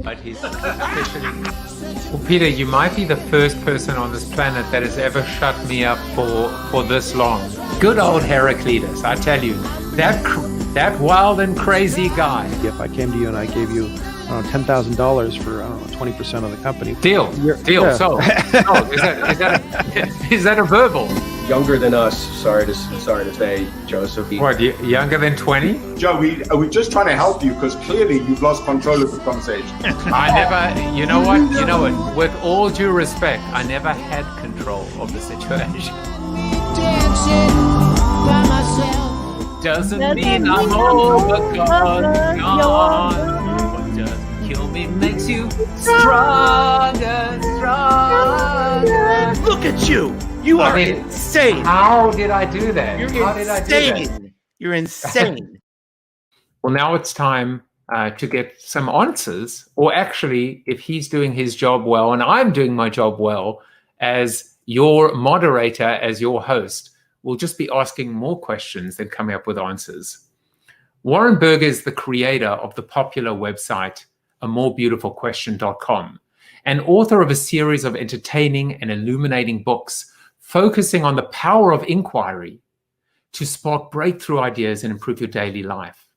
but he's especially... Well, Peter, you might be the first person on this planet that has ever shut me up for this long. Good old Heraclitus, I tell you, that wild and crazy guy. If I came to you and I gave you $10,000 for 20% of the company. Deal. Yeah. So, is that a verbal? Younger than us, sorry to say, Joseph. What, younger than 20? Joe, we're just trying to help you because clearly you've lost control of the conversation. You know what? With all due respect, I never had control of the situation. Doesn't mean I'm overgone. What doesn't kill me makes you stronger. Look at you! You are insane. How did I do that? You're insane. Well, now it's time to get some answers, or actually, if he's doing his job well and I'm doing my job well as your moderator, as your host, we'll just be asking more questions than coming up with answers. Warren Berger is the creator of the popular website, amorebeautifulquestion.com, and author of a series of entertaining and illuminating books focusing on the power of inquiry to spark breakthrough ideas and improve your daily life.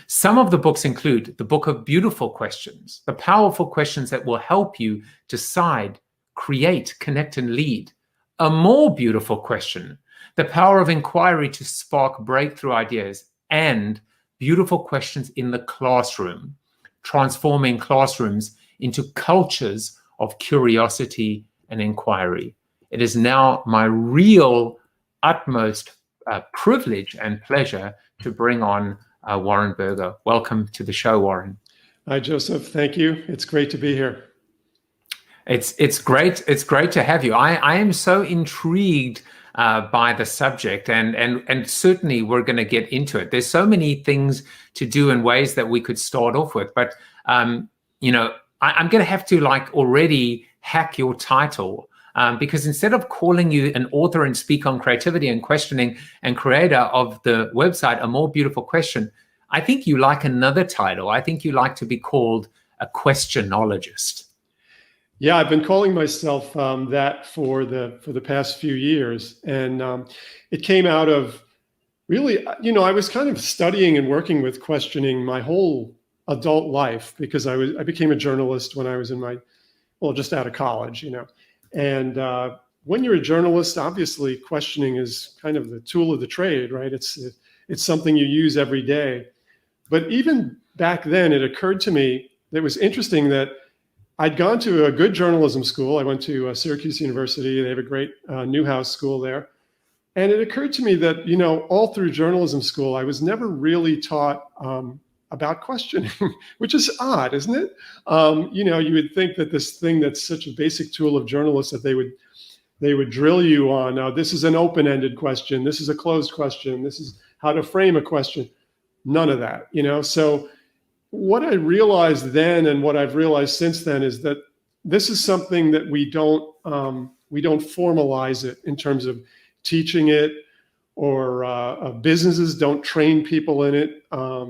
Some of the books include the Book of Beautiful Questions, the powerful questions that will help you decide, create, connect, and lead. A More Beautiful Question, the power of inquiry to spark breakthrough ideas, and Beautiful Questions in the Classroom, transforming classrooms into cultures of curiosity and inquiry. It is now my real utmost privilege and pleasure to bring on Warren Berger. Welcome to the show, Warren. Hi, Joseph. Thank you. It's great to be here. It's great. It's great to have you. I am so intrigued by the subject, and certainly we're going to get into it. There's so many things to do and ways that we could start off with, but I'm going to have to already hack your title. Because instead of calling you an author and speaker on creativity and questioning and creator of the website, A More Beautiful Question, I think you like another title. I think you like to be called a questionologist. Yeah, I've been calling myself that for the past few years. And it came out of really, I was kind of studying and working with questioning my whole adult life because I became a journalist when I was just out of college, And when you're a journalist, obviously questioning is kind of the tool of the trade, right? It's something you use every day. But even back then, it occurred to me that it was interesting that I'd gone to a good journalism school. I went to Syracuse University. They have a great Newhouse school there. And it occurred to me that, all through journalism school, I was never really taught about questioning, which is odd, isn't it? You would think that this thing that's such a basic tool of journalists that they would drill you on, this is an open-ended question, this is a closed question, this is how to frame a question. None of that, So what I realized then and what I've realized since then is that this is something that we don't formalize it in terms of teaching it, or businesses don't train people in it.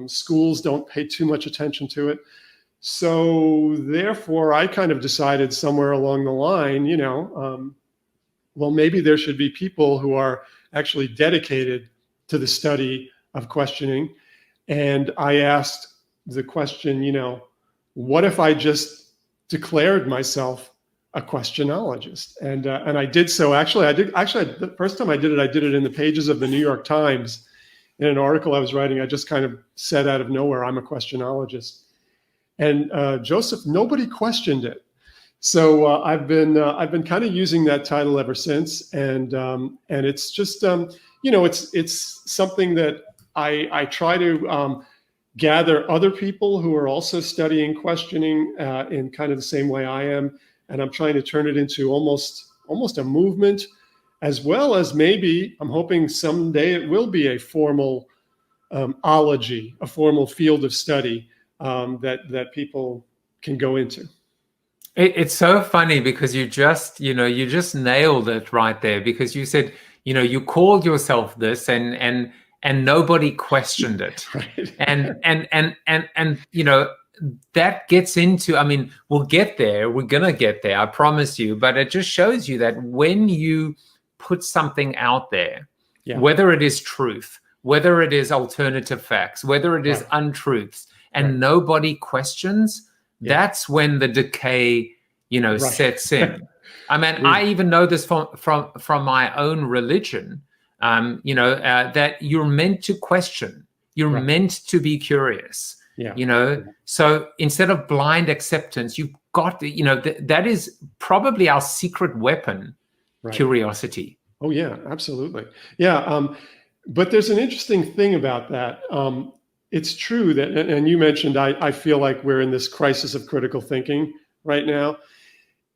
Schools don't pay too much attention to it. So therefore, I kind of decided somewhere along the line, well, maybe there should be people who are actually dedicated to the study of questioning. And I asked the question, what if I just declared myself a questionologist? And I did so. The first time I did it in the pages of the New York Times in an article I was writing. I just kind of said out of nowhere, I'm a questionologist. And Joseph, nobody questioned it. So I've been kind of using that title ever since. And it's just, it's something that I try to gather other people who are also studying questioning in kind of the same way I am. And I'm trying to turn it into almost a movement, as well as maybe I'm hoping someday it will be a formal ology, a formal field of study that people can go into. It's so funny because you just nailed it right there, because you said, you called yourself this and nobody questioned it. Right. And that gets into, I mean, we'll get there. We're going to get there, I promise you. But it just shows you that when you put something out there, whether it is truth, whether it is alternative facts, whether it is untruths, and nobody questions, that's when the decay, sets in. I mean, I even know this from my own religion, that you're meant to question. You're meant to be curious. So instead of blind acceptance, you've got to, that is probably our secret weapon, curiosity. Oh yeah, absolutely. Yeah. But there's an interesting thing about that. It's true that, and you mentioned, I feel like we're in this crisis of critical thinking right now.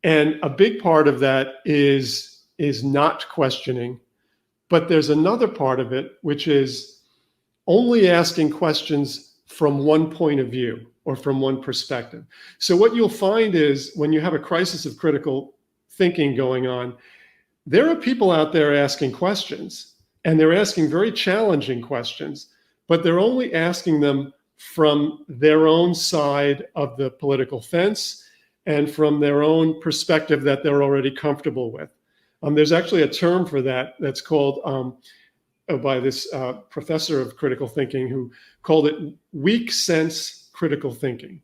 And a big part of that is not questioning, but there's another part of it, which is only asking questions from one point of view or from one perspective. So what you'll find is when you have a crisis of critical thinking going on, there are people out there asking questions, and they're asking very challenging questions, but they're only asking them from their own side of the political fence and from their own perspective that they're already comfortable with. There's actually a term for that that's called, by this professor of critical thinking, who called it weak sense critical thinking.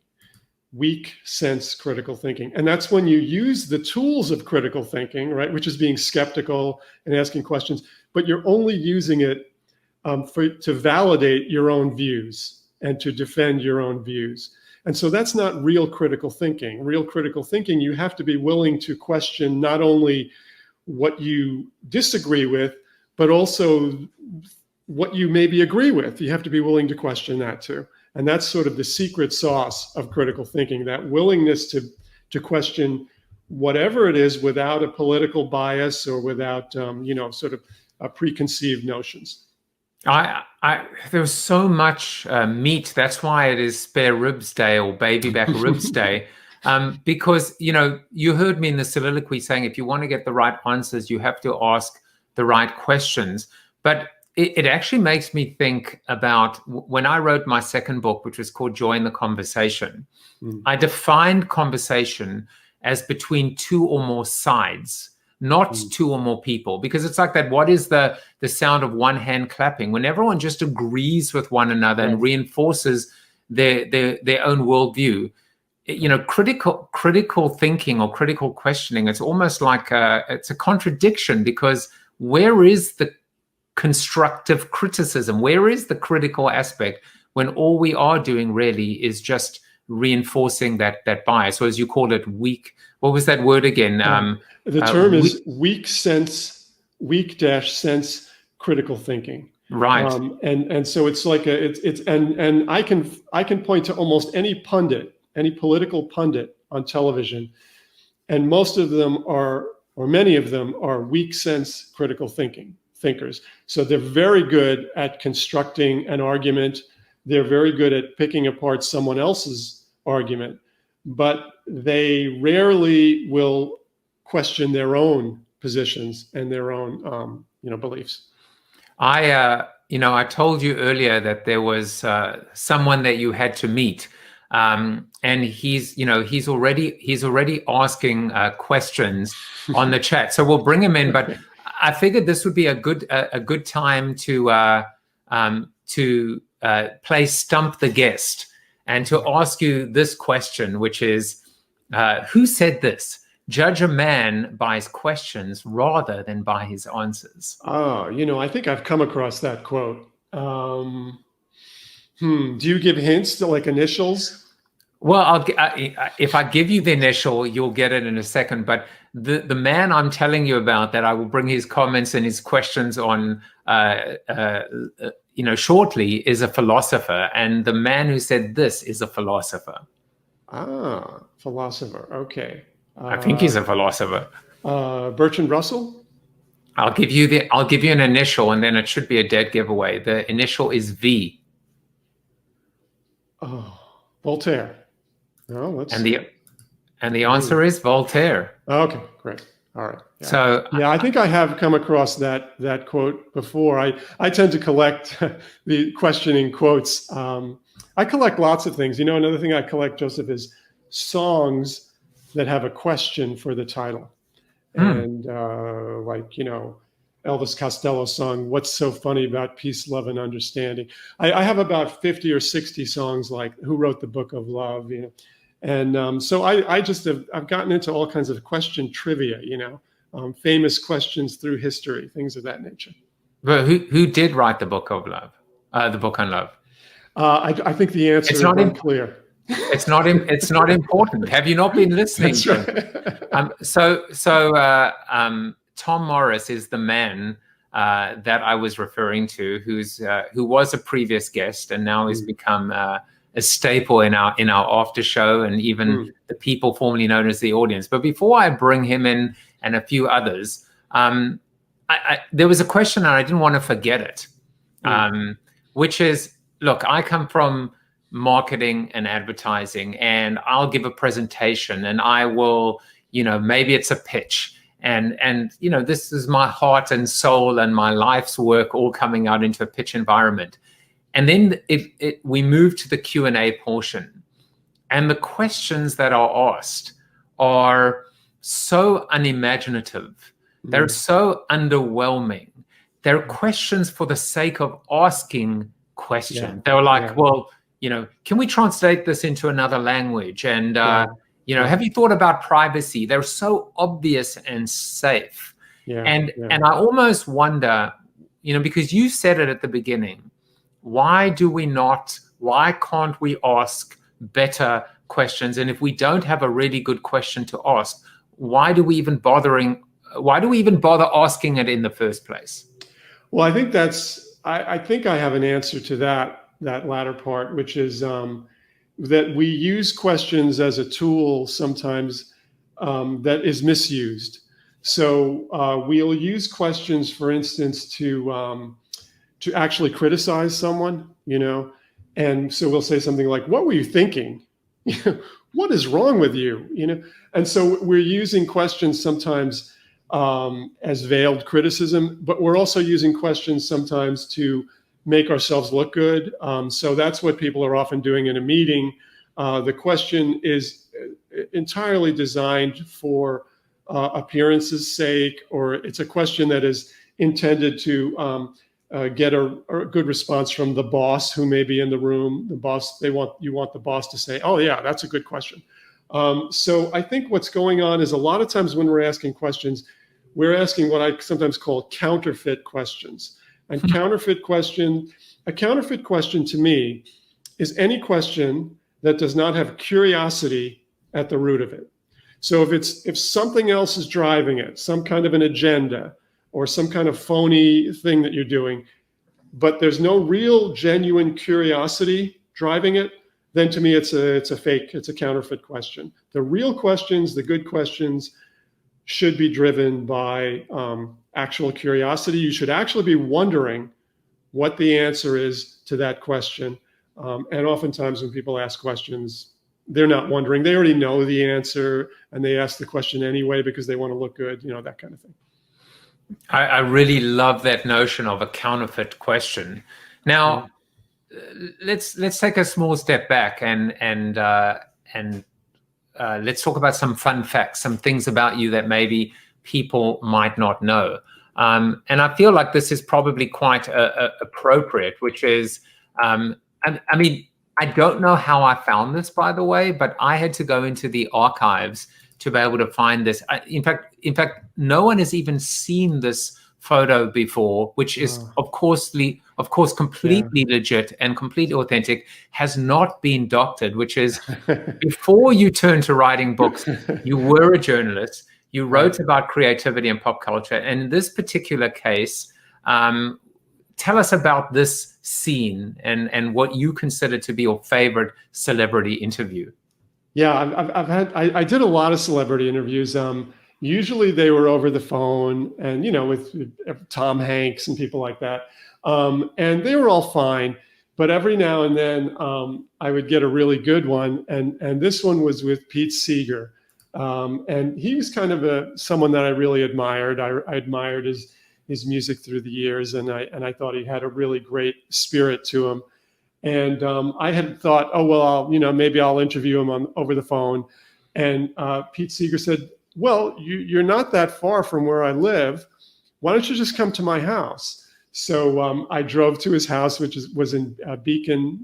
Weak sense critical thinking. And that's when you use the tools of critical thinking, right, which is being skeptical and asking questions, but you're only using it to validate your own views and to defend your own views. And so that's not real critical thinking. Real critical thinking, you have to be willing to question not only what you disagree with, but also what you maybe agree with. You have to be willing to question that too. And that's sort of the secret sauce of critical thinking, that willingness to question whatever it is without a political bias or without, sort of preconceived notions. There's so much meat. That's why it is spare ribs day or baby back ribs day. Because, you heard me in the soliloquy saying, if you want to get the right answers, you have to ask the right questions. But it actually makes me think about when I wrote my second book, which was called Join the Conversation. I defined conversation as between two or more sides, not two or more people, because it's like that. What is the sound of one hand clapping? When everyone just agrees with one another and reinforces their own worldview. Critical thinking or critical questioning, it's almost like it's a contradiction, because where is the constructive criticism? Where is the critical aspect when all we are doing really is just reinforcing that bias, or as you call it, weak? What was that word again? The term is weak sense critical thinking. Right. And so it's like and I can point to almost any political pundit on television, and most of them are, or many of them are, weak sense critical thinkers. So they're very good at constructing an argument. They're very good at picking apart someone else's argument, but they rarely will question their own positions and their own, beliefs. I told you earlier that there was someone that you had to meet. And he's already asking questions on the chat. So we'll bring him in, but I figured this would be a good time to play Stump the Guest and to ask you this question, which is, who said this? Judge a man by his questions rather than by his answers. Oh, I think I've come across that quote. Do you give hints to like initials? Well, if I give you the initial, you'll get it in a second. But the man I'm telling you about, that I will bring his comments and his questions on, shortly, is a philosopher, and the man who said this is a philosopher. Ah, philosopher. Okay. I think he's a philosopher. Bertrand Russell. I'll give you an initial, and then it should be a dead giveaway. The initial is V. Oh, Voltaire. No, and the answer is Voltaire. Okay, great. All right. Yeah. So I think I have come across that quote before. I tend to collect the questioning quotes. I collect lots of things. Another thing I collect, Joseph, is songs that have a question for the title. And like, Elvis Costello's song, "What's So Funny About Peace, Love, and Understanding?" I have about 50 or 60 songs like "Who Wrote the Book of Love?" And so I've gotten into all kinds of question trivia, famous questions through history, things of that nature. But who did write the book of love? The book on love? I think the answer is unclear. It's not important. Have you not been listening? That's right. Tom Morris is the man that I was referring to, who was a previous guest and now has become a staple in our after show, and even the people formerly known as the audience. But before I bring him in and a few others, there was a question and I didn't want to forget it, which is, look, I come from marketing and advertising, and I'll give a presentation and I will, maybe it's a pitch. And this is my heart and soul and my life's work all coming out into a pitch environment. And then we move to the Q&A portion. And the questions that are asked are so unimaginative. They're so underwhelming. They're questions for the sake of asking questions. Yeah. They're like, well, can we translate this into another language? And, have you thought about privacy? They're so obvious and safe. And I almost wonder, because you said it at the beginning, why can't we ask better questions? And if we don't have a really good question to ask, why do we even bother asking it in the first place? Well, I think I think I have an answer to that latter part, which is that we use questions as a tool sometimes that is misused. So we'll use questions, for instance, to actually criticize someone, and so we'll say something like, "What were you thinking? What is wrong with you?" And so we're using questions sometimes as veiled criticism, but we're also using questions sometimes to make ourselves look good. So that's what people are often doing in a meeting. The question is entirely designed for appearance's sake, or it's a question that is intended to get a good response from the boss who may be in the room. The boss, you want the boss to say, "Oh yeah, that's a good question." So I think what's going on is a lot of times when we're asking questions, we're asking what I sometimes call counterfeit questions. And a counterfeit question to me is any question that does not have curiosity at the root of it. So if something else is driving it, some kind of an agenda or some kind of phony thing that you're doing, but there's no real genuine curiosity driving it, then to me it's a fake, it's a counterfeit question. The real questions, the good questions, should be driven by actual curiosity. You should actually be wondering what the answer is to that question. And oftentimes when people ask questions, they're not wondering. They already know the answer, and they ask the question anyway because they want to look good, that kind of thing. I really love that notion of a counterfeit question. Now, let's take a small step back and let's talk about some fun facts, some things about you that maybe people might not know. And I feel like this is probably quite appropriate, which is, I don't know how I found this, by the way, but I had to go into the archives to be able to find this. In fact, no one has even seen this photo before, which is, of course, completely legit and completely authentic, has not been doctored, which is before you turned to writing books, you were a journalist, you wrote about creativity and pop culture. And in this particular case, tell us about this scene and what you consider to be your favorite celebrity interview. Yeah, I did a lot of celebrity interviews. Usually they were over the phone and, with Tom Hanks and people like that. And they were all fine. But every now and then I would get a really good one. And this one was with Pete Seeger. And he was kind of someone that I really admired. I admired his music through the years. And I thought he had a really great spirit to him. And I had thought, oh, well, maybe I'll interview him over the phone. And Pete Seeger said, well, you're not that far from where I live. Why don't you just come to my house? So I drove to his house, which was in Beacon,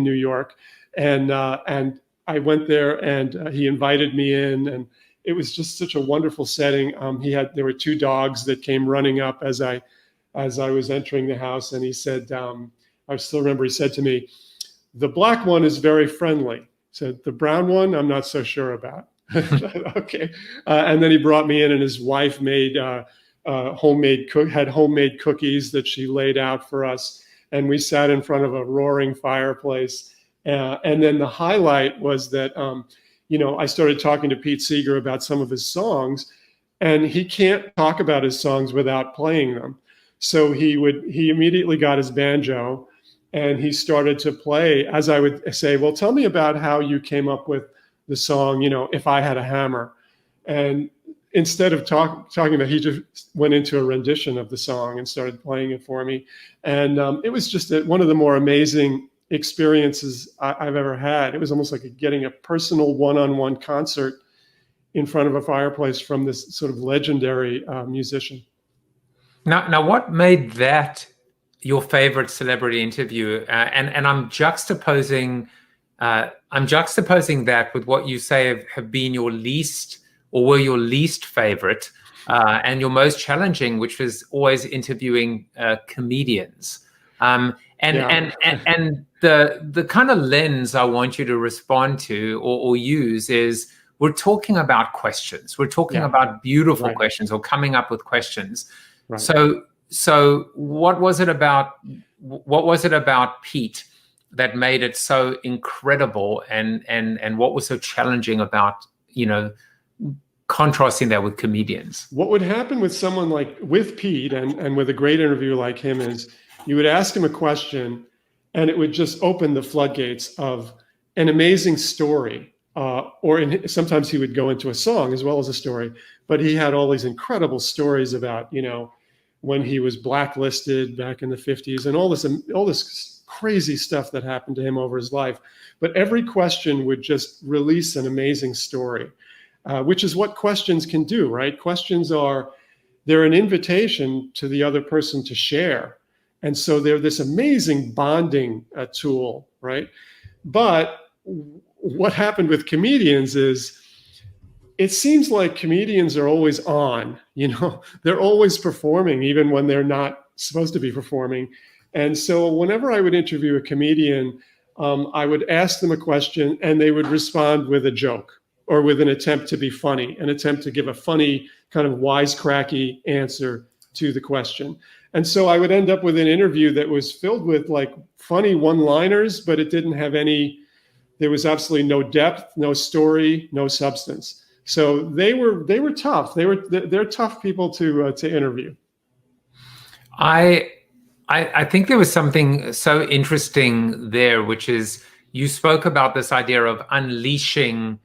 New York. And I went there, and he invited me in, and it was just such a wonderful setting. There were two dogs that came running up as I was entering the house. And he said, I still remember he said to me, the black one is very friendly. He said, the brown one, I'm not so sure about. Okay. And then he brought me in, and his wife made homemade cookies that she laid out for us. And we sat in front of a roaring fireplace. And then the highlight was that, I started talking to Pete Seeger about some of his songs, and he can't talk about his songs without playing them. So he immediately got his banjo, and he started to play, as I would say, well, tell me about how you came up with the song, If I Had a Hammer. And instead of talking about, he just went into a rendition of the song and started playing it for me. And it was just one of the more amazing experiences I've ever had. It was almost like getting a personal one-on-one concert in front of a fireplace from this sort of legendary musician. Now, what made that your favorite celebrity interview? And I'm juxtaposing that with what you say have been your least, or were your least favorite, and your most challenging, which was always interviewing comedians. And the kind of lens I want you to respond to or use is, we're talking about questions. We're talking about beautiful questions, or coming up with questions. Right. So what was it about Pete that made it so incredible, and what was so challenging about, contrasting that with comedians? What would happen with Pete and with a great interviewer like him is, you would ask him a question, and it would just open the floodgates of an amazing story. Sometimes he would go into a song as well as a story, but he had all these incredible stories about, when he was blacklisted back in the 50s, and all this crazy stuff that happened to him over his life. But every question would just release an amazing story, which is what questions can do, right? Questions they're an invitation to the other person to share. And so they're this amazing bonding tool, right? But what happened with comedians is, it seems like comedians are always on, they're always performing, even when they're not supposed to be performing. And so whenever I would interview a comedian, I would ask them a question, and they would respond with a joke, or with an attempt to be funny, an attempt to give a funny kind of wisecracky answer to the question. And so I would end up with an interview that was filled with funny one-liners, but it didn't have there was absolutely no depth, no story, no substance. So they were tough. They're tough people to interview. I think there was something so interesting there, which is, you spoke about this idea of unleashing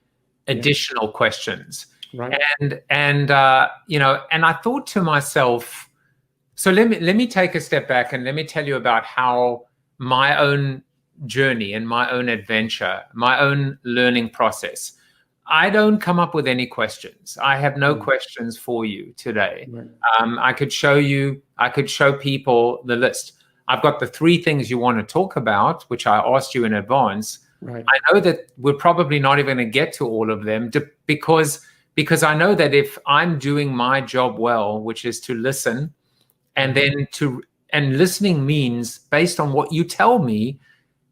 additional questions, right? And I thought to myself, so let me take a step back, and let me tell you about how my own journey and my own adventure, my own learning process. I don't come up with any questions. I have no questions for you today. Right. I could show people the list. I've got the 3 things you want to talk about, which I asked you in advance. Right. I know that we're probably not even going to get to all of them, because I know that if I'm doing my job well, which is to listen, and then and listening means, based on what you tell me,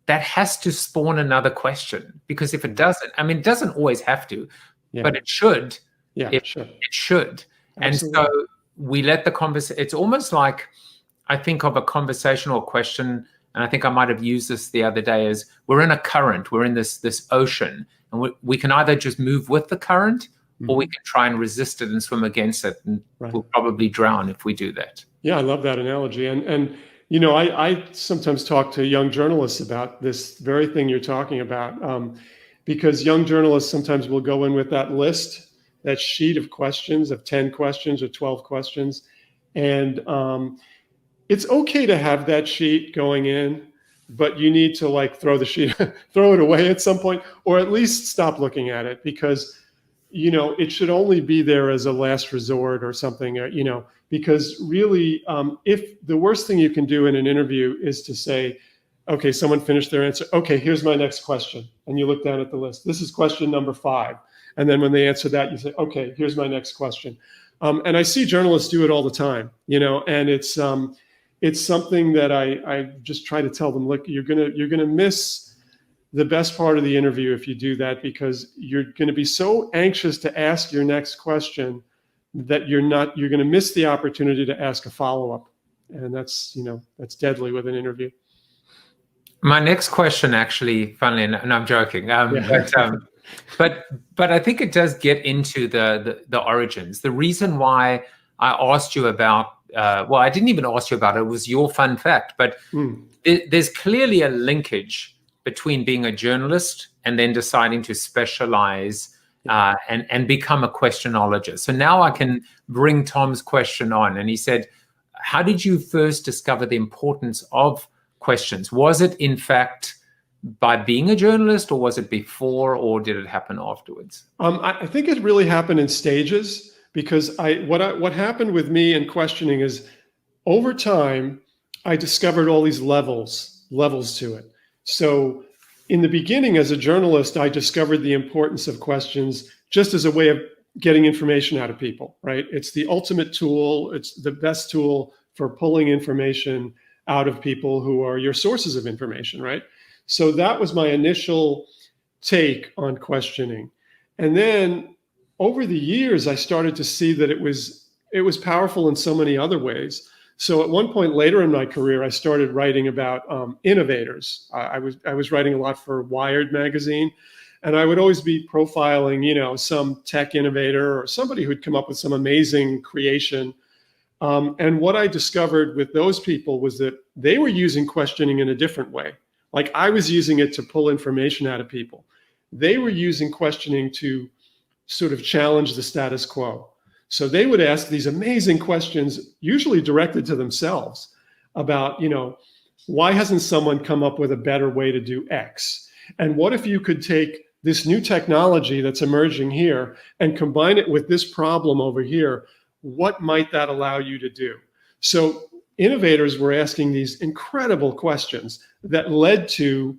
that has to spawn another question. Because if it doesn't, it doesn't always have to, but it should. Yeah, it should. Absolutely. And so we let the conversation. It's almost like, I think of a conversational question, and I think I might have used this the other day, as we're in a current, we're in this ocean, and we can either just move with the current, or we can try and resist it and swim against it, and we'll probably drown if we do that. Yeah, I love that analogy. And I sometimes talk to young journalists about this very thing you're talking about, because young journalists sometimes will go in with that list, that sheet of questions, of 10 questions or 12 questions. And it's okay to have that sheet going in, but you need to like throw the sheet, throw it away at some point, or at least stop looking at it, because, you know, it should only be there as a last resort or something, you know, because really, if the worst thing you can do in an interview is to say, okay, someone finished their answer. Okay, here's my next question. And you look down at the list. This is question number 5. And then when they answer that, you say, okay, here's my next question. And I see journalists do it all the time, you know, and it's something that I just try to tell them, look, you're gonna miss the best part of the interview if you do that, because you're gonna be so anxious to ask your next question that you're gonna miss the opportunity to ask a follow-up. And that's, you know, that's deadly with an interview. My next question, actually, funnily enough, and I'm joking, but I think it does get into the origins. The reason why I asked you about, well, I didn't even ask you about it. It was your fun fact, but there's clearly a linkage between being a journalist and then deciding to specialize and become a questionologist. So now I can bring Tom's question on. And he said, how did you first discover the importance of questions? Was it in fact by being a journalist, or was it before, or did it happen afterwards? I think it really happened in stages, because what happened with me in questioning is, over time, I discovered all these levels to it. So in the beginning, as a journalist, I discovered the importance of questions just as a way of getting information out of people, right? It's the ultimate tool. It's the best tool for pulling information out of people who are your sources of information, right? So that was my initial take on questioning. And then over the years, I started to see that it was powerful in so many other ways. So at one point later in my career, I started writing about innovators. I was writing a lot for Wired magazine, and I would always be profiling, you know, some tech innovator or somebody who'd come up with some amazing creation. And what I discovered with those people was that they were using questioning in a different way. Like I was using it to pull information out of people. They were using questioning to sort of challenge the status quo. So they would ask these amazing questions, usually directed to themselves, about, you know, why hasn't someone come up with a better way to do X? And what if you could take this new technology that's emerging here and combine it with this problem over here? What might that allow you to do? So innovators were asking these incredible questions that led to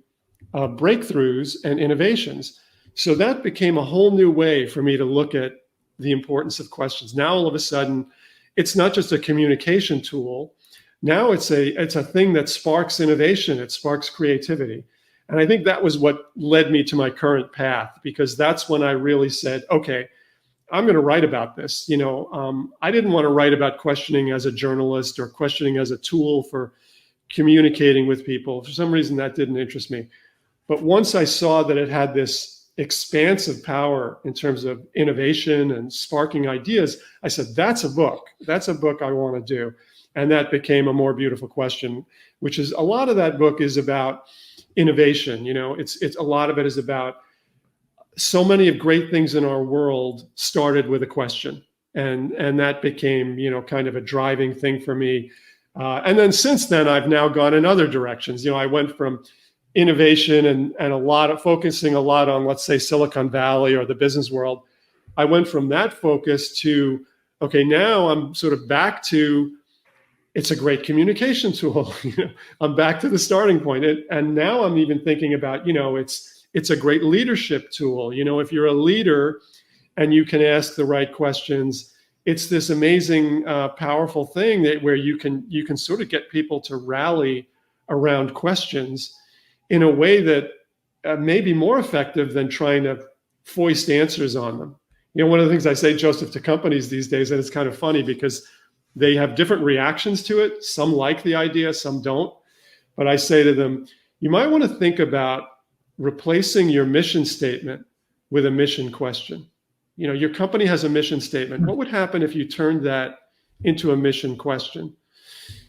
breakthroughs and innovations. So that became a whole new way for me to look at the importance of questions. Now, all of a sudden, it's not just a communication tool. Now it's a thing that sparks innovation. It sparks creativity. And I think that was what led me to my current path, because that's when I really said, okay, I'm going to write about this. You know, I didn't want to write about questioning as a journalist or questioning as a tool for communicating with people. For some reason, that didn't interest me. But once I saw that it had this expansive power in terms of innovation and sparking ideas, I said, that's a book. That's a book I want to do. And that became A More Beautiful Question, which is a lot of that book is about innovation. You know, it's a lot of it is about so many of great things in our world started with a question. And that became, you know, kind of a driving thing for me. And then since then, I've now gone in other directions. You know, I went from innovation and focusing a lot on, let's say, Silicon Valley or the business world. I went from that focus to, okay, now I'm sort of back to, it's a great communication tool. You know, I'm back to the starting point. And now I'm even thinking about, you know, it's a great leadership tool. You know, if you're a leader and you can ask the right questions, it's this amazing, powerful thing where you can sort of get people to rally around questions in a way that may be more effective than trying to foist answers on them. You know, one of the things I say, Joseph, to companies these days, and it's kind of funny because they have different reactions to it. Some like the idea, some don't. But I say to them, you might want to think about replacing your mission statement with a mission question. You know, your company has a mission statement. What would happen if you turned that into a mission question?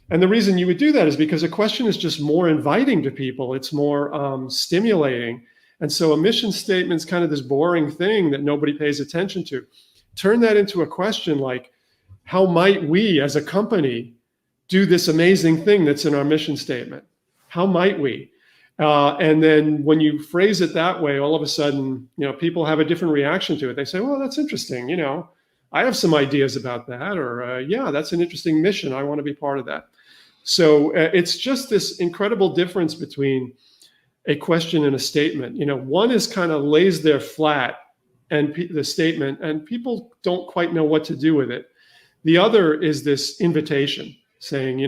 And the reason you would do that is because a question is just more inviting to people. It's more stimulating. And so a mission statement is kind of this boring thing that nobody pays attention to. Turn that into a question like, how might we as a company do this amazing thing that's in our mission statement? How might we? And then when you phrase it that way, all of a sudden, people have a different reaction to it. They say, well, that's interesting. I have some ideas about that, or yeah, that's an interesting mission. I want to be part of that. So it's just this incredible difference between a question and a statement. One is kind of lays there flat and the statement, and people don't quite know what to do with it. The other is this invitation saying,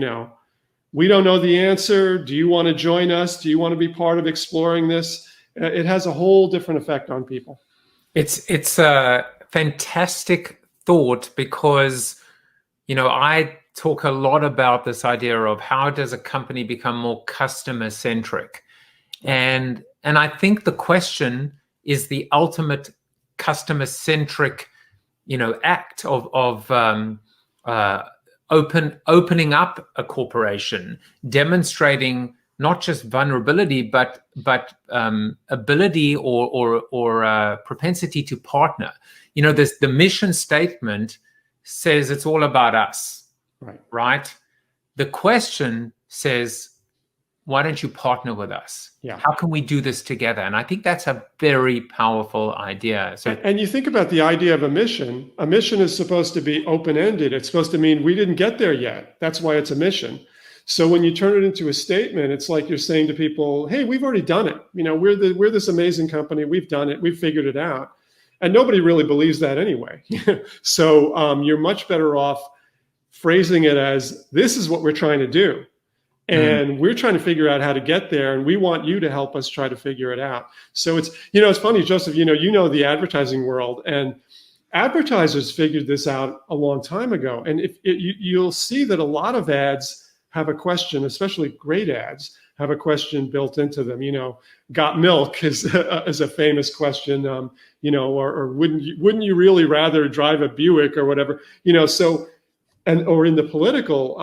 we don't know the answer. Do you want to join us? Do you want to be part of exploring this? It has a whole different effect on people. It's a fantastic thought because, I talk a lot about this idea of how does a company become more customer centric. And I think the question is the ultimate customer centric, act of opening up a corporation, demonstrating not just vulnerability, but ability or propensity to partner. The mission statement says it's all about us, right? The question says, why don't you partner with us? Yeah. How can we do this together? And I think that's a very powerful idea. So, and you think about the idea of a mission. A mission is supposed to be open-ended. It's supposed to mean we didn't get there yet. That's why it's a mission. So when you turn it into a statement, it's like you're saying to people, hey, we've already done it. We're this amazing company. We've done it. We've figured it out. And nobody really believes that anyway. So you're much better off phrasing it as, this is what we're trying to do. And we're trying to figure out how to get there, and we want you to help us try to figure it out. So it's funny, Joseph, the advertising world, and advertisers figured this out a long time ago. And you'll see that a lot of ads have a question, especially great ads, have a question built into them. Got milk is a famous question, or wouldn't you really rather drive a Buick or whatever, so. Or in the political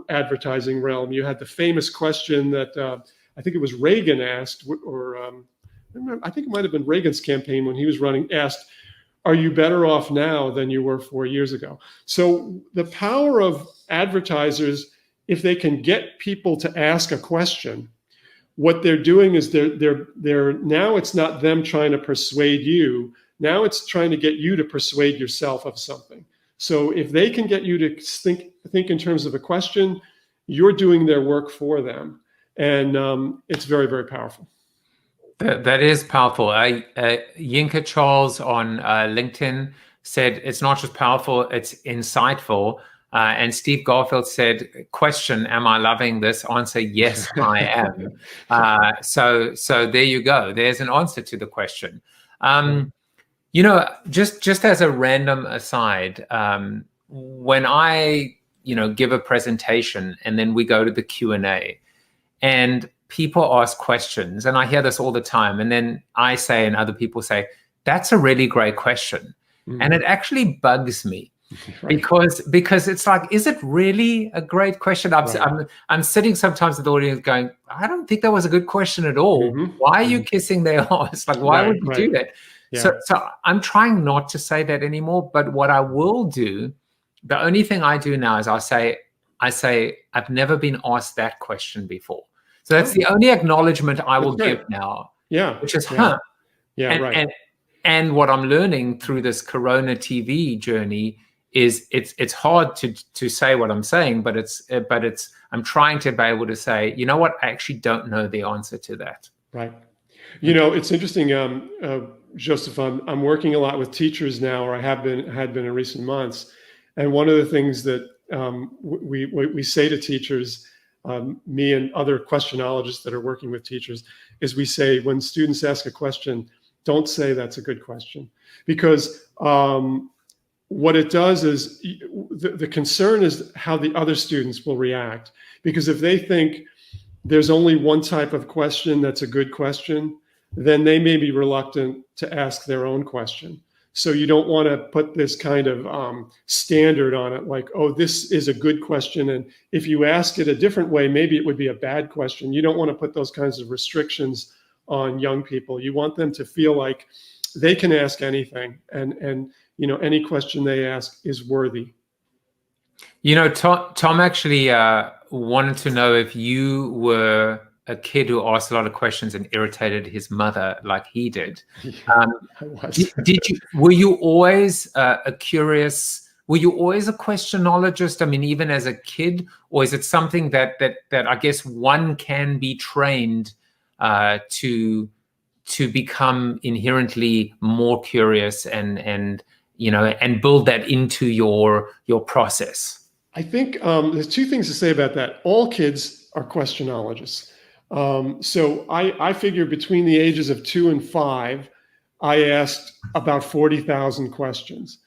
advertising realm, you had the famous question that I think it was Reagan asked, or I think it might have been Reagan's campaign when he was running, asked, are you better off now than you were 4 years ago? So the power of advertisers, if they can get people to ask a question, what they're doing is they're now it's not them trying to persuade you. Now it's trying to get you to persuade yourself of something. So if they can get you to think in terms of a question, you're doing their work for them. And it's very, very powerful. That is powerful. Yinka Charles on LinkedIn said, it's not just powerful, it's insightful. And Steve Garfield said, question, am I loving this? Answer, yes, I am. So there you go. There's an answer to the question. Just as a random aside, when I, give a presentation and then we go to the Q&A and people ask questions, and I hear this all the time, and then I say and other people say, that's a really great question. And it actually bugs me. Because it's like, is it really a great question? I'm sitting sometimes with the audience going, I don't think that was a good question at all. Why are you kissing their ass? Like, why would you do that? Yeah. So I'm trying not to say that anymore. But what I will do, the only thing I do now is I say, I've never been asked that question before. So that's the only acknowledgement I will give now. Yeah. Which is, Yeah, and what I'm learning through this Corona TV journey is it's hard to say what I'm saying, but I'm trying to be able to say, you know what, I actually don't know the answer to that. Right. It's interesting, Joseph, I'm working a lot with teachers now, or I had been in recent months. And one of the things that we say to teachers, me and other questionologists that are working with teachers, is we say, when students ask a question, don't say that's a good question. Because what it does is the concern is how the other students will react. Because if they think there's only one type of question that's a good question, then they may be reluctant to ask their own question. So you don't want to put this kind of standard on it, like, oh, this is a good question, and if you ask it a different way, maybe it would be a bad question. You don't want to put those kinds of restrictions on young people. You want them to feel like they can ask anything, and any question they ask is worthy. Tom actually wanted to know if you were a kid who asked a lot of questions and irritated his mother like he did. I was. Were you always a curious? Were you always a questionologist? I mean, even as a kid, or is it something that I guess one can be trained to become inherently more curious and build that into your process? I think there's two things to say about that. All kids are questionologists. So I figure between the ages of 2 and 5, I asked about 40,000 questions.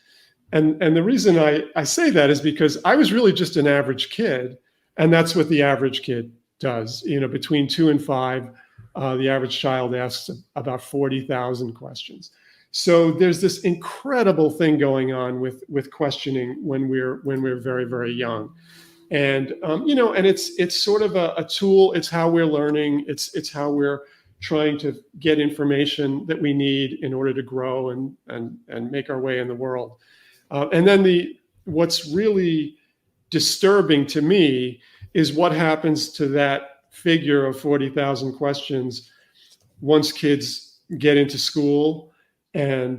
And the reason I say that is because I was really just an average kid, and that's what the average kid does. Between 2 and 5, the average child asks about 40,000 questions. So there's this incredible thing going on with questioning when we're very, very young. And and it's sort of a tool. It's how we're learning. It's how we're trying to get information that we need in order to grow and make our way in the world. And then what's really disturbing to me is what happens to that figure of 40,000 questions once kids get into school, and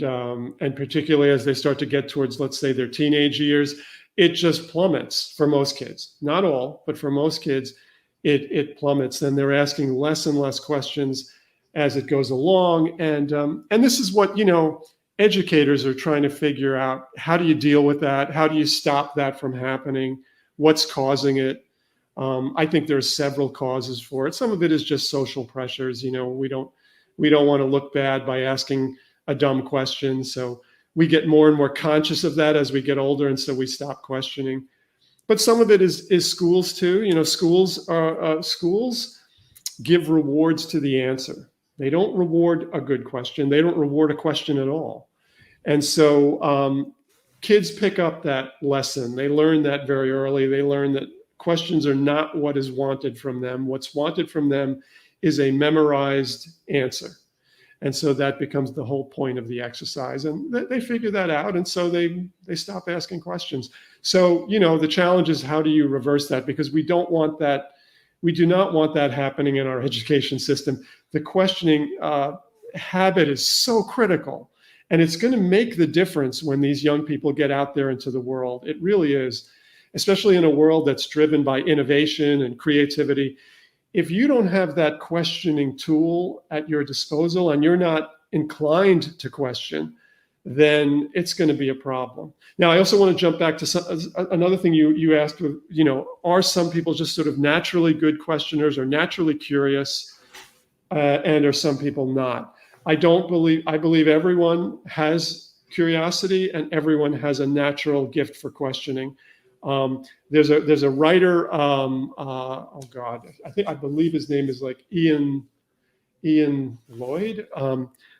particularly as they start to get towards, let's say, their teenage years. It just plummets for most kids. Not all, but for most kids, it plummets. And they're asking less and less questions as it goes along. And this is what, educators are trying to figure out. How do you deal with that? How do you stop that from happening? What's causing it? I think there's several causes for it. Some of it is just social pressures. We don't want to look bad by asking a dumb question. So we get more and more conscious of that as we get older, and so we stop questioning. But some of it is schools too. Schools give rewards to the answer. They don't reward a good question. They don't reward a question at all. And so kids pick up that lesson. They learn that very early. They learn that questions are not what is wanted from them. What's wanted from them is a memorized answer. And so that becomes the whole point of the exercise. And they figure that out. And so they stop asking questions. So, the challenge is, how do you reverse that? Because we don't want that. We do not want that happening in our education system. The questioning habit is so critical. And it's going to make the difference when these young people get out there into the world. It really is, especially in a world that's driven by innovation and creativity. If you don't have that questioning tool at your disposal and you're not inclined to question, then it's going to be a problem. Now, I also want to jump back to another thing you asked, are some people just sort of naturally good questioners or naturally curious, and are some people not? I believe everyone has curiosity and everyone has a natural gift for questioning. There's a writer, I believe his name is like Ian Lloyd.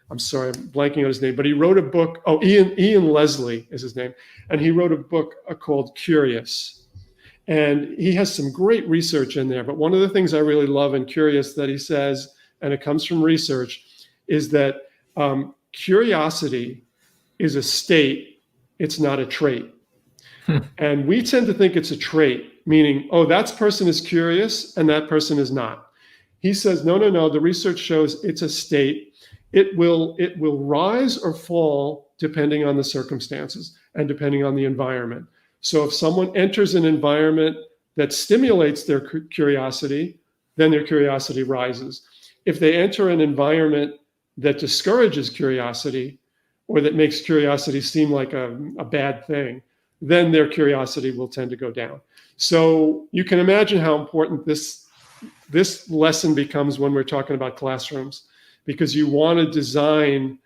I'm sorry, I'm blanking on his name, but he wrote a book. Oh, Ian Leslie is his name. And he wrote a book called Curious. And he has some great research in there. But one of the things I really love in Curious that he says, and it comes from research, is that curiosity is a state, it's not a trait. And we tend to think it's a trait, meaning, that person is curious and that person is not. He says, no, the research shows it's a state. It will rise or fall depending on the circumstances and depending on the environment. So if someone enters an environment that stimulates their curiosity, then their curiosity rises. If they enter an environment that discourages curiosity or that makes curiosity seem like a bad thing, then their curiosity will tend to go down. So you can imagine how important this lesson becomes when we're talking about classrooms, because you want to design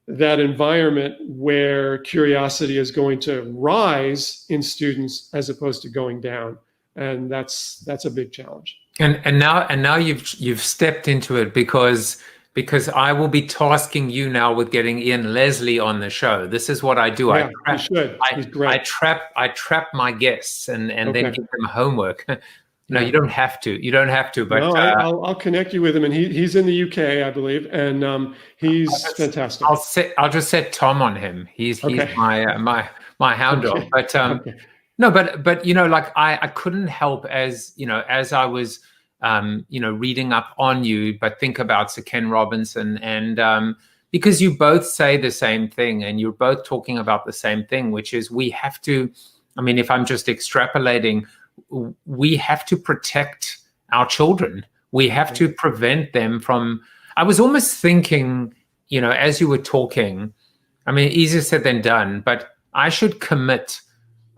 that environment where curiosity is going to rise in students as opposed to going down. And that's a big challenge. And now you've stepped into it, because I will be tasking you now with getting Ian Leslie on the show. This is what I do. Yeah, you should. He's great. I trap my guests and then give them homework. No, you don't have to. You don't have to. But no, I'll connect you with him, and he's in the UK, I believe, and he's fantastic. I'll just set Tom on him. He's my hound dog. But No, but like I couldn't help as I was reading up on you, but think about Sir Ken Robinson, and because you both say the same thing and you're both talking about the same thing, which is we have to, I mean, if I'm just extrapolating, we have to protect our children. We have to prevent them from, I was almost thinking, as you were talking, I mean, easier said than done, but I should commit,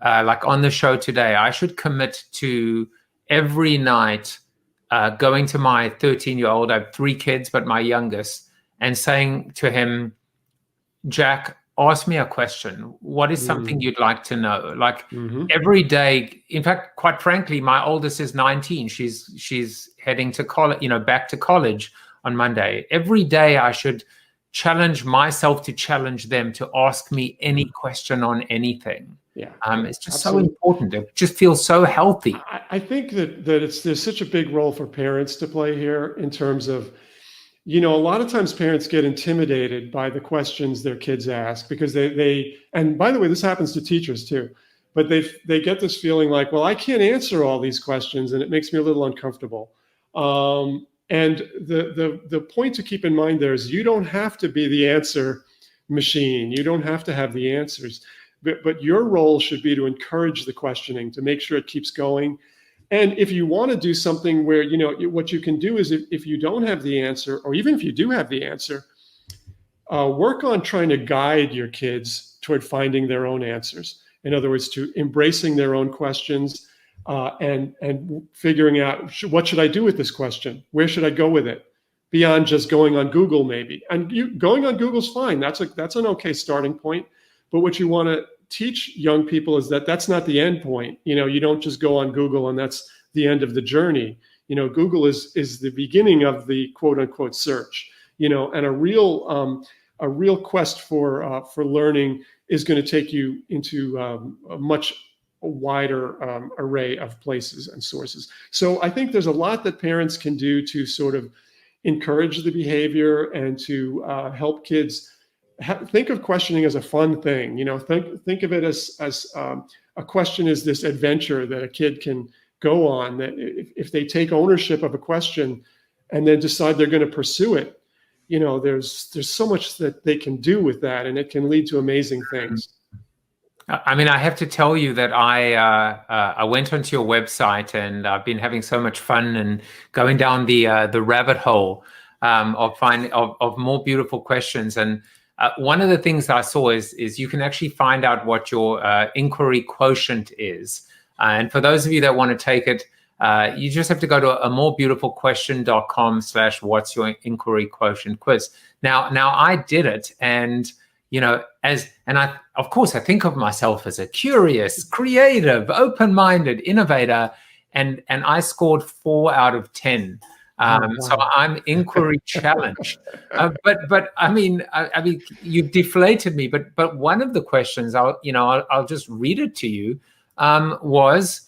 like on the show today, I should commit to every night going to my 13-year-old, I have 3 kids, but my youngest, and saying to him, Jack, ask me a question. What is something you'd like to know? Like every day, in fact, quite frankly, my oldest is 19. She's heading to college, back to college on Monday. Every day I should challenge myself to challenge them to ask me any question on anything. Yeah, it's just so important. It just feels so healthy. I think that there's such a big role for parents to play here in terms of, a lot of times parents get intimidated by the questions their kids ask because they and by the way, this happens to teachers too, but they get this feeling like, well, I can't answer all these questions and it makes me a little uncomfortable. And the point to keep in mind there is you don't have to be the answer machine. You don't have to have the answers, but your role should be to encourage the questioning, to make sure it keeps going. And if you want to do something where, what you can do is if you don't have the answer, or even if you do have the answer, work on trying to guide your kids toward finding their own answers. In other words, to embracing their own questions and figuring out, what should I do with this question? Where should I go with it? Beyond just going on Google, maybe. And going on Google's fine. That's an okay starting point. But what you want to teach young people is that that's not the end point. You don't just go on Google and that's the end of the journey. Google is the beginning of the quote unquote search. And a real quest for learning is going to take you into a much wider array of places and sources. So I think there's a lot that parents can do to sort of encourage the behavior and to help kids think of questioning as a fun thing. Think of it as a question is this adventure that a kid can go on, that if they take ownership of a question and then decide they're going to pursue it, there's so much that they can do with that, and it can lead to amazing things. I mean, I have to tell you that I went onto your website and I've been having so much fun and going down the rabbit hole of more beautiful questions. And one of the things that I saw is you can actually find out what your inquiry quotient is. And for those of you that want to take it, you just have to go to amorebeautifulquestion.com/what's your inquiry quotient quiz. Now I did it, and of course I think of myself as a curious, creative, open-minded innovator, and I scored 4 out of 10. So I'm inquiry challenged, but I mean, you've deflated me. But one of the questions I'll just read it to you was,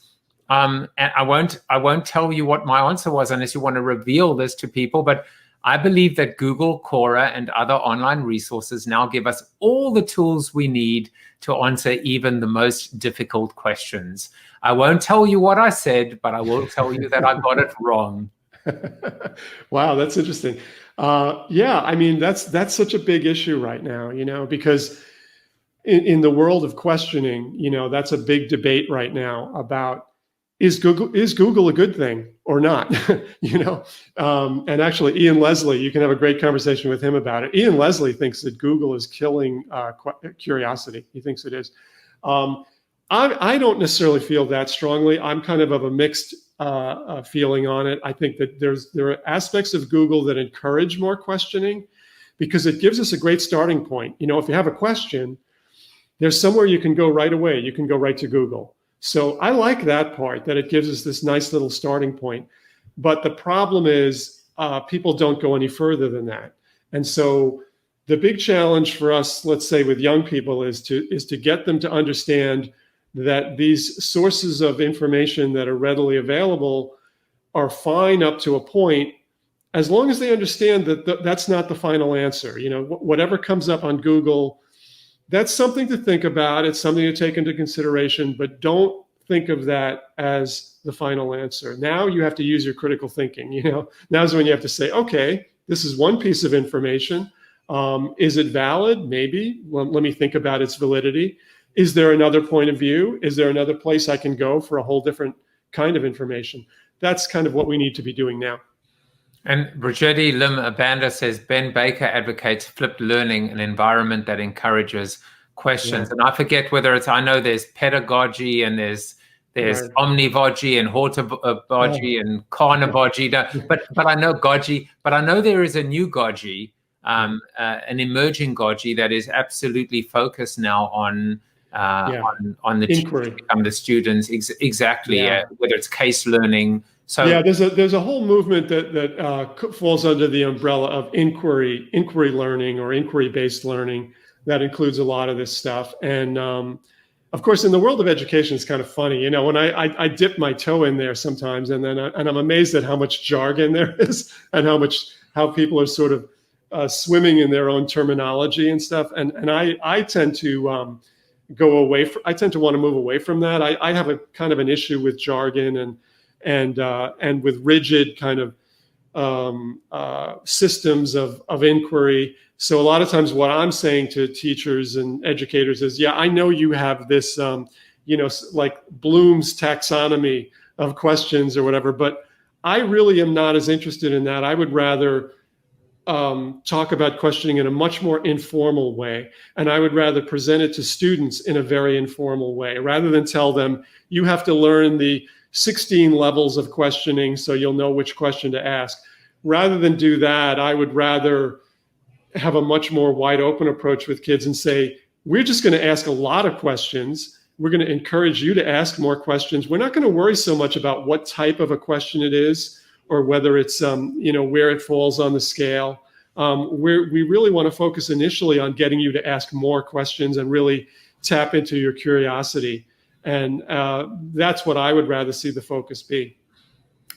and I won't tell you what my answer was unless you want to reveal this to people. But I believe that Google, Quora, and other online resources now give us all the tools we need to answer even the most difficult questions. I won't tell you what I said, but I will tell you that I got it wrong. Wow, that's interesting. Yeah, I mean, that's such a big issue right now, because in the world of questioning, that's a big debate right now about is Google a good thing or not? And actually, Ian Leslie, you can have a great conversation with him about it. Ian Leslie thinks that Google is killing curiosity. He thinks it is. I don't necessarily feel that strongly. I'm kind of a mixed feeling on it. I think that there are aspects of Google that encourage more questioning because it gives us a great starting point. If you have a question, there's somewhere you can go right away. You can go right to Google. So I like that part, that it gives us this nice little starting point. But the problem is people don't go any further than that. And so the big challenge for us, let's say with young people, is to get them to understand that these sources of information that are readily available are fine up to a point, as long as they understand that that's not the final answer. Whatever comes up on Google, that's something to think about. It's something to take into consideration, but don't think of that as the final answer. Now you have to use your critical thinking. Now's when you have to say, okay, this is one piece of information. Is it valid? Maybe. Well, let me think about its validity. Is there another point of view? Is there another place I can go for a whole different kind of information? That's kind of what we need to be doing now. And Brigidi Lim Abanda says, Ben Baker advocates flipped learning, an environment that encourages questions. Yeah. And I forget whether I know there's pedagogy and there's right. Omnivogy and hortivogy and carnivogy. But I know goji, but I know there is a new goji, an emerging goji that is absolutely focused now on the inquiry, the students. Exactly. Whether it's case learning. So there's a whole movement that falls under the umbrella of inquiry learning or inquiry-based learning that includes a lot of this stuff. And of course, in the world of education, it's kind of funny. When I dip my toe in there sometimes, and I'm amazed at how much jargon there is and how people are sort of swimming in their own terminology and stuff. And I tend to go away. I tend to want to move away from that. I have a kind of an issue with jargon and with rigid kind of systems of inquiry. So a lot of times what I'm saying to teachers and educators is, I know you have this, like Bloom's taxonomy of questions or whatever, but I really am not as interested in that. I would rather talk about questioning in a much more informal way. And I would rather present it to students in a very informal way, rather than tell them, you have to learn the 16 levels of questioning so you'll know which question to ask. Rather than do that, I would rather have a much more wide open approach with kids and say, we're just going to ask a lot of questions. We're going to encourage you to ask more questions. We're not going to worry so much about what type of a question it is or whether it's, where it falls on the scale. We really want to focus initially on getting you to ask more questions and really tap into your curiosity. And that's what I would rather see the focus be.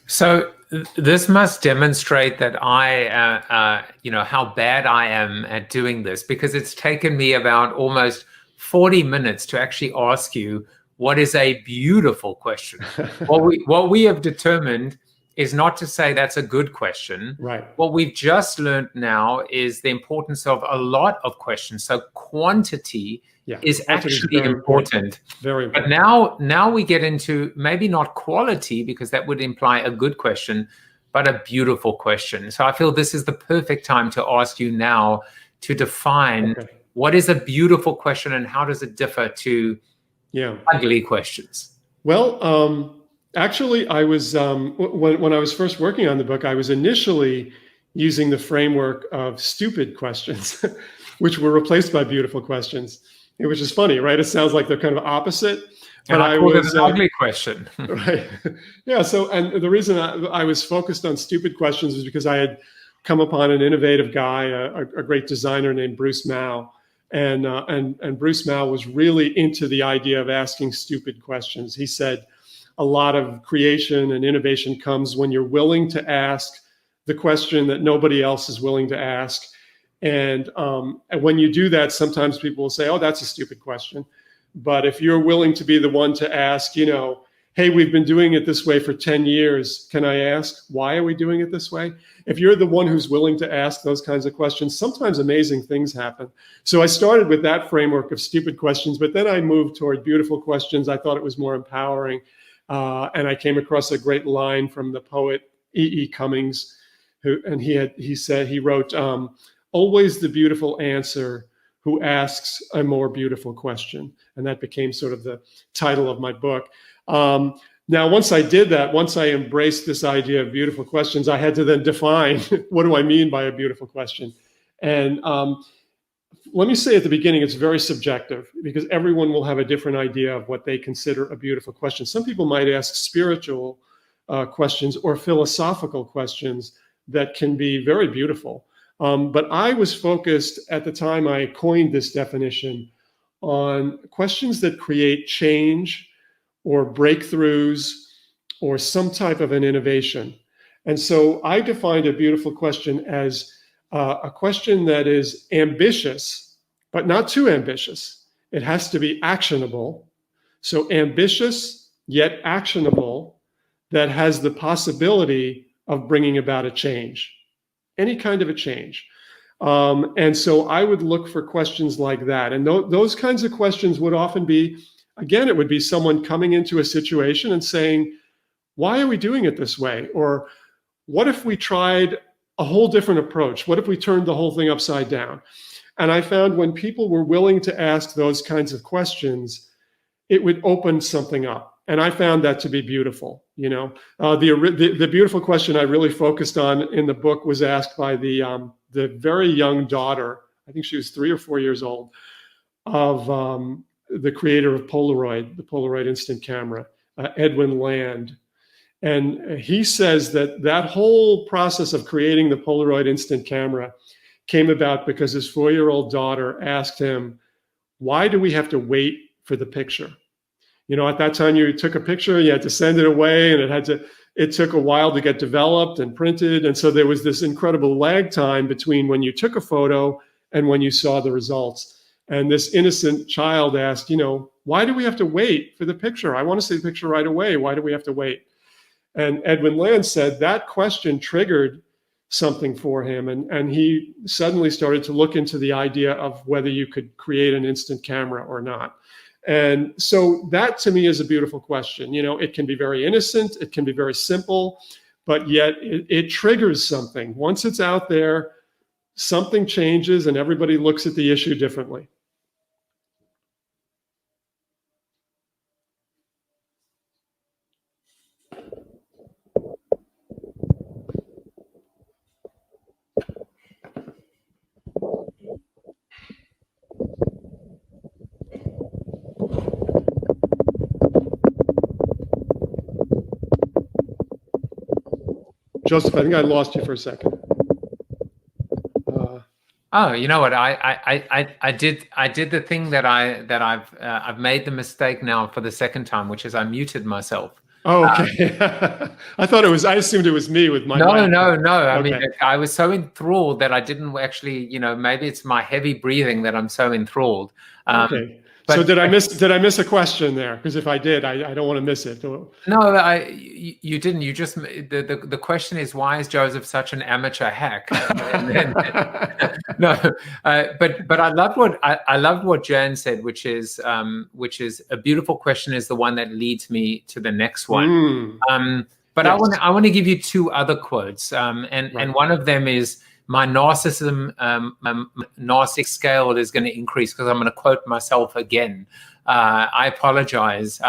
So this must demonstrate that how bad I am at doing this, because it's taken me about almost 40 minutes to actually ask you what is a beautiful question. What we have determined is not to say that's a good question. Right. What we've just learned now is the importance of a lot of questions. So quantity is actually important. Very important. But now we get into maybe not quality, because that would imply a good question, but a beautiful question. So I feel this is the perfect time to ask you now to define what is a beautiful question and how does it differ to ugly questions? Well, actually, I was when I was first working on the book, I was initially using the framework of stupid questions, which were replaced by beautiful questions. Which is funny, right? It sounds like they're kind of opposite. But I called it an ugly question. Right. Yeah. So, and the reason I was focused on stupid questions was because I had come upon an innovative guy, a great designer named Bruce Mao. And Bruce Mao was really into the idea of asking stupid questions. He said a lot of creation and innovation comes when you're willing to ask the question that nobody else is willing to ask. And when you do that, sometimes people will say, oh, that's a stupid question. But if you're willing to be the one to ask, hey, we've been doing it this way for 10 years. Can I ask, why are we doing it this way? If you're the one who's willing to ask those kinds of questions, sometimes amazing things happen. So I started with that framework of stupid questions, but then I moved toward beautiful questions. I thought it was more empowering. And I came across a great line from the poet E.E. Cummings, he wrote, always the beautiful answer who asks a more beautiful question. And that became sort of the title of my book. Now, once I did that, once I embraced this idea of beautiful questions, I had to then define what do I mean by a beautiful question? And let me say at the beginning, it's very subjective because everyone will have a different idea of what they consider a beautiful question. Some people might ask spiritual questions or philosophical questions that can be very beautiful. But I was focused at the time I coined this definition on questions that create change or breakthroughs or some type of an innovation. And so I defined a beautiful question as a question that is ambitious but not too ambitious. It has to be actionable. So ambitious, yet actionable, that has the possibility of bringing about a change, any kind of a change. And so I would look for questions like that. And those kinds of questions would often be, again, it would be someone coming into a situation and saying, why are we doing it this way? Or what if we tried a whole different approach? What if we turned the whole thing upside down? And I found when people were willing to ask those kinds of questions, it would open something up. And I found that to be beautiful. You know, the beautiful question I really focused on in the book was asked by the very young daughter, I think she was 3 or 4 years old, of the creator of Polaroid, the Polaroid instant camera, Edwin Land. And he says that whole process of creating the Polaroid instant camera came about because his 4-year-old daughter asked him, why do we have to wait for the picture? You know, at that time you took a picture, you had to send it away, and it took a while to get developed and printed. And so there was this incredible lag time between when you took a photo and when you saw the results. And this innocent child asked, you know, why do we have to wait for the picture? I want to see the picture right away. Why do we have to wait? And Edwin Land said that question triggered something for him. And he suddenly started to look into the idea of whether you could create an instant camera or not. And so that to me is a beautiful question. You know, it can be very innocent, it can be very simple, but yet it triggers something. Once it's out there, something changes and everybody looks at the issue differently. Joseph, I think I lost you for a second. Oh, you know what? I did the thing that I've made the mistake now for the second time, which is I muted myself. Oh, okay. I assumed it was me with my No. mic. I Okay. mean, I was so enthralled that I didn't actually, you know, maybe it's my heavy breathing that I'm so enthralled. Okay. So did I miss a question there? Because if I did, I don't want to miss it. No, you didn't. You just the question is, why is Joseph such an amateur hack? No, but I loved what Jan said, which is a beautiful question is the one that leads me to the next one. But yes. I want to give you 2 other quotes, and one of them is, my narcissism, narcissistic scale is going to increase, because I'm going to quote myself again. I apologize.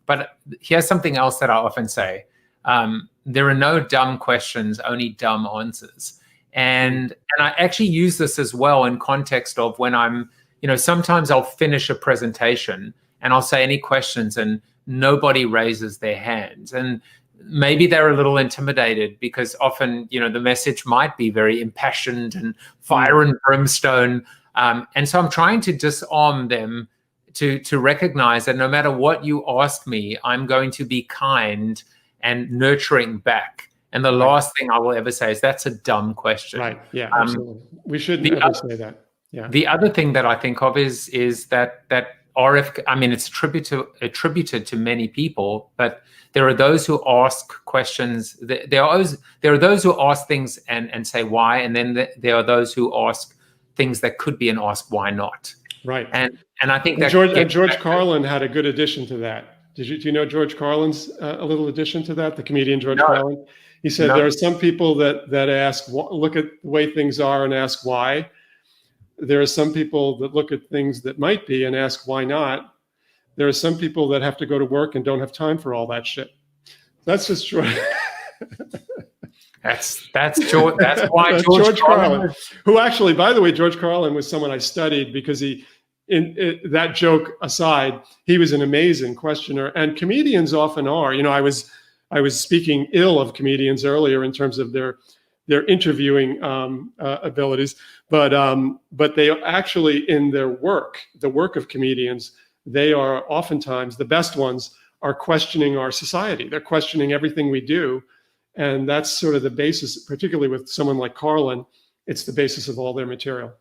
But here's something else that I often say. There are no dumb questions, only dumb answers. And I actually use this as well in context of when I'm, you know, sometimes I'll finish a presentation and I'll say, any questions, and nobody raises their hands. And maybe they're a little intimidated because often, you know, the message might be very impassioned and fire and brimstone. And so I'm trying to disarm them to recognize that no matter what you ask me, I'm going to be kind and nurturing back. And the last thing I will ever say is, that's a dumb question. Right. Yeah, absolutely. We shouldn't ever say that. Yeah. The other thing that I think of is that RF, I mean, it's attributed to many people, but there are those who ask questions. There are those who ask things and say why, and then there are those who ask things that could be an ask why not. Right. And I think that George Carlin had a good addition to that. Do you know George Carlin's a little addition to that? The comedian George Carlin. He said there are some people that ask, look at the way things are and ask why. There are some people that look at things that might be and ask why not. There are some people that have to go to work and don't have time for all that shit. That's just true. That's why George Carlin, who actually, by the way, George Carlin was someone I studied because that joke aside, he was an amazing questioner, and comedians often are. You know, I was speaking ill of comedians earlier in terms of their interviewing abilities, but they actually, in their work, the work of comedians, they are oftentimes, the best ones are questioning our society. They're questioning everything we do. And that's sort of the basis, particularly with someone like Carlin, it's the basis of all their material.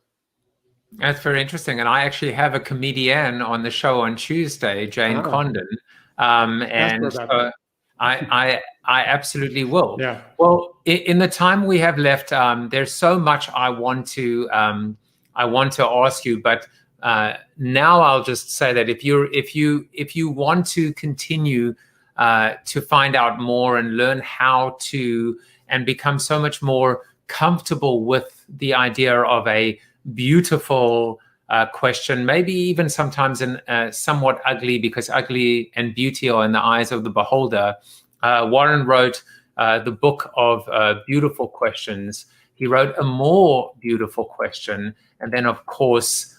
That's very interesting. And I actually have a comedian on the show on Tuesday, Jane Condon. Ask her And about that. I absolutely will. Yeah. Well, in the time we have left, there's so much I want to ask you, but now I'll just say that if you want to continue to find out more and learn how to and become so much more comfortable with the idea of a beautiful question, maybe even sometimes somewhat ugly, because ugly and beauty are in the eyes of the beholder. Warren wrote the book of beautiful questions. He wrote a more beautiful question, and then of course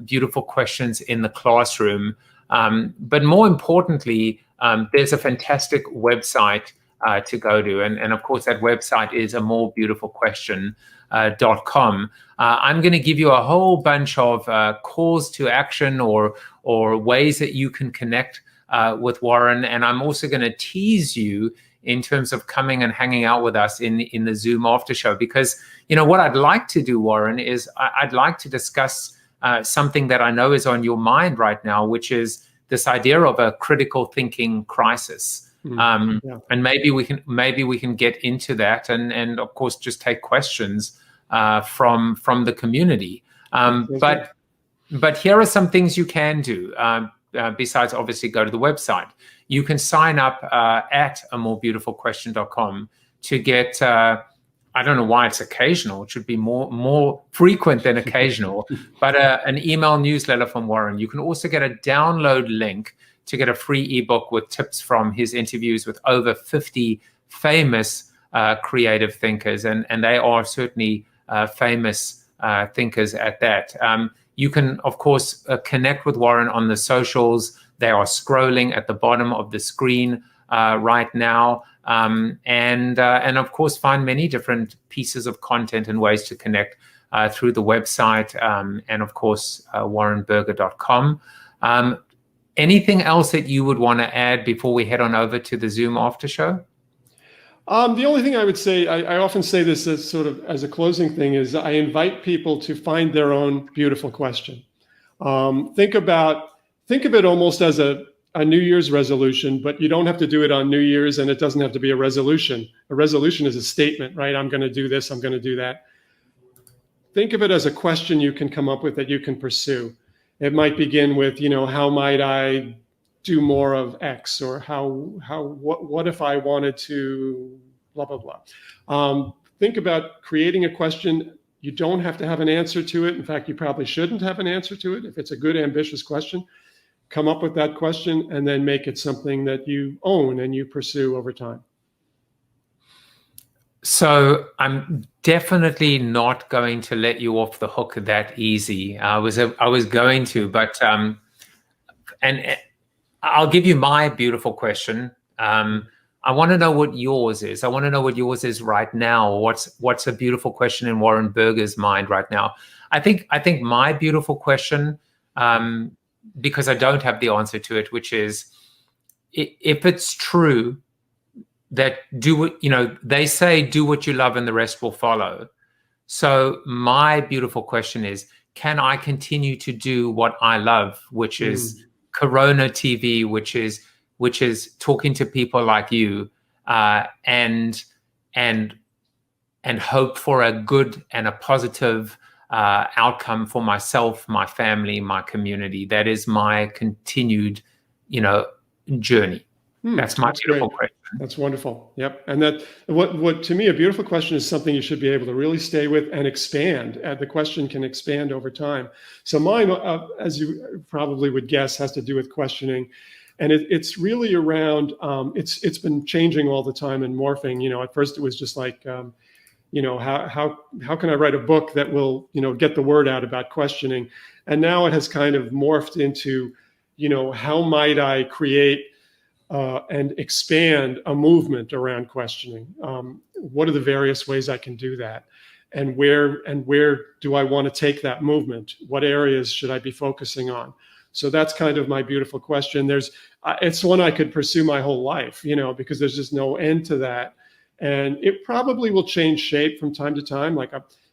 beautiful questions in the classroom. But more importantly, there's a fantastic website to go to, and of course that website is amorebeautifulquestion.com. I'm going to give you a whole bunch of calls to action or ways that you can connect with Warren, and I'm also going to tease you in terms of coming and hanging out with us in the Zoom after show, because what I'd like to do, Warren, is I'd like to discuss something that I know is on your mind right now, which is this idea of a critical thinking crisis. And maybe we can get into that, and of course just take questions from the community. But here are some things you can do besides obviously go to the website. You can sign up at amorebeautifulquestion.com to get I don't know why it's occasional. It should be more frequent than occasional, but an email newsletter from Warren. You can also get a download link to get a free ebook with tips from his interviews with over 50 famous creative thinkers, and they are certainly famous thinkers at that. You can, of course, connect with Warren on the socials. They are scrolling at the bottom of the screen right now, and of course find many different pieces of content and ways to connect through the website, and of course warrenberger.com. Anything else that you would want to add before we head on over to the Zoom after show? The only thing I would say, I often say this as sort of as a closing thing, is I invite people to find their own beautiful question. Think of it almost as a New Year's resolution, but you don't have to do it on New Year's, and it doesn't have to be a resolution. A resolution is a statement, right? I'm going to do this, I'm going to do that. Think of it as a question you can come up with that you can pursue. It might begin with, how might I do more of X, or what if I wanted to blah, blah, blah. Think about creating a question. You don't have to have an answer to it. In fact, you probably shouldn't have an answer to it. If it's a good, ambitious question, come up with that question and then make it something that you own and you pursue over time. So I'm definitely not going to let you off the hook that easy. I was going to, but and I'll give you my beautiful question. I want to know what yours is. I want to know what yours is right now. What's a beautiful question in Warren Berger's mind right now? I think my beautiful question, because I don't have the answer to it, which is, if it's true that they say do what you love and the rest will follow. So my beautiful question is, can I continue to do what I love, which is Corona TV, which is talking to people like you, and hope for a good and a positive outcome for myself, my family, my community. That is my continued, journey. That's my beautiful question. That's wonderful. Yep. And that what to me, a beautiful question is something you should be able to really stay with and expand. The question can expand over time. So mine, as you probably would guess, has to do with questioning. And it's really around, it's been changing all the time and morphing. At first it was just like, how can I write a book that will, get the word out about questioning? And now it has kind of morphed into, how might I create and expand a movement around questioning? What are the various ways I can do that? And where do I want to take that movement? What areas should I be focusing on? So that's kind of my beautiful question. It's one I could pursue my whole life, because there's just no end to that. And it probably will change shape from time to time. Like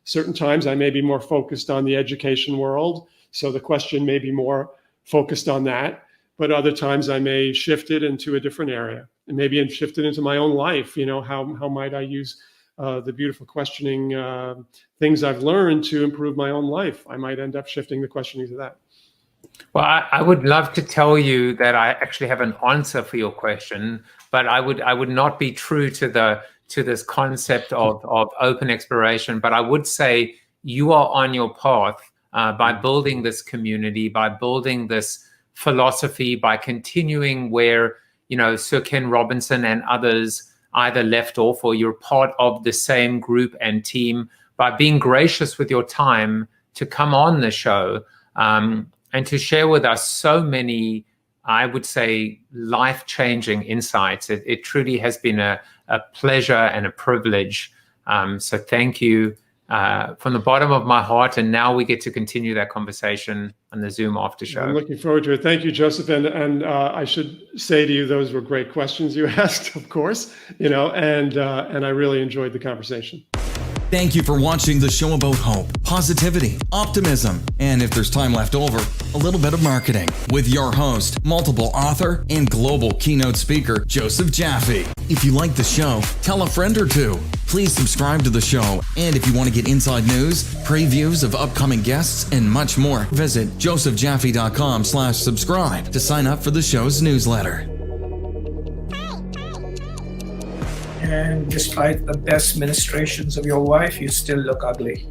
Certain times I may be more focused on the education world, so the question may be more focused on that. But other times I may shift it into a different area, and maybe shift it into my own life. How might I use the beautiful questioning things I've learned to improve my own life? I might end up shifting the questioning to that. Well, I would love to tell you that I actually have an answer for your question, but I would not be true to this concept of open exploration. But I would say you are on your path by building this community, by building this philosophy, by continuing where Sir Ken Robinson and others either left off, or you're part of the same group and team, by being gracious with your time to come on the show and to share with us so many, I would say, life-changing insights. It truly has been a pleasure and a privilege. So thank you from the bottom of my heart. And now we get to continue that conversation on the Zoom after show. I'm looking forward to it. Thank you, Joseph. And I should say to you, those were great questions you asked, of course, and I really enjoyed the conversation. Thank you for watching the show about hope, positivity, optimism, and if there's time left over, a little bit of marketing with your host, multiple author, and global keynote speaker, Joseph Jaffe. If you like the show, tell a friend or two. Please subscribe to the show. And if you want to get inside news, previews of upcoming guests, and much more, visit josephjaffe.com/subscribe to sign up for the show's newsletter. And despite the best ministrations of your wife, you still look ugly.